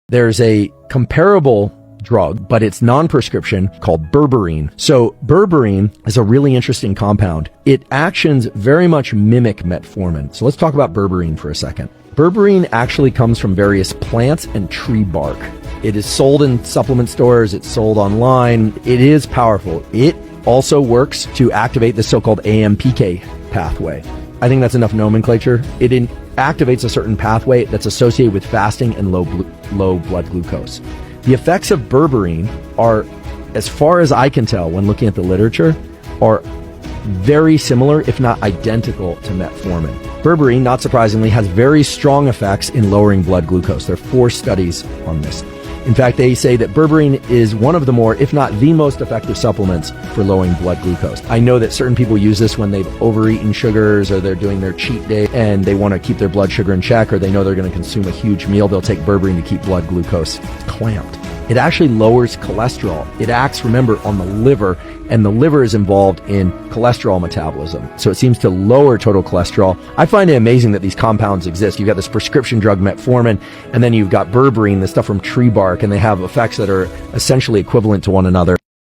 There's a comparable drug, but it's non-prescription, called berberine. So berberine is a really interesting compound. Its actions very much mimic metformin. So let's talk about berberine for a second. Berberine actually comes from various plants and tree bark. It is sold in supplement stores. It's sold online. It is powerful. It also works to activate the so-called AMPK pathway. I think that's enough nomenclature. It activates a certain pathway that's associated with fasting and low blood glucose. The effects of berberine are, as far as I can tell when looking at the literature, are very similar, if not identical, to metformin. Berberine, not surprisingly, has very strong effects in lowering blood glucose. There are 4 studies on this. In fact, they say that berberine is one of the more, if not the most effective supplements for lowering blood glucose. I know that certain people use this when they've overeaten sugars or they're doing their cheat day and they want to keep their blood sugar in check, or they know they're going to consume a huge meal. They'll take berberine to keep blood glucose clamped. It actually lowers cholesterol. It acts, remember, on the liver, and the liver is involved in cholesterol metabolism. So it seems to lower total cholesterol. I find it amazing that these compounds exist. You've got this prescription drug metformin, and then you've got berberine, the stuff from tree bark, and they have effects that are essentially equivalent to one another.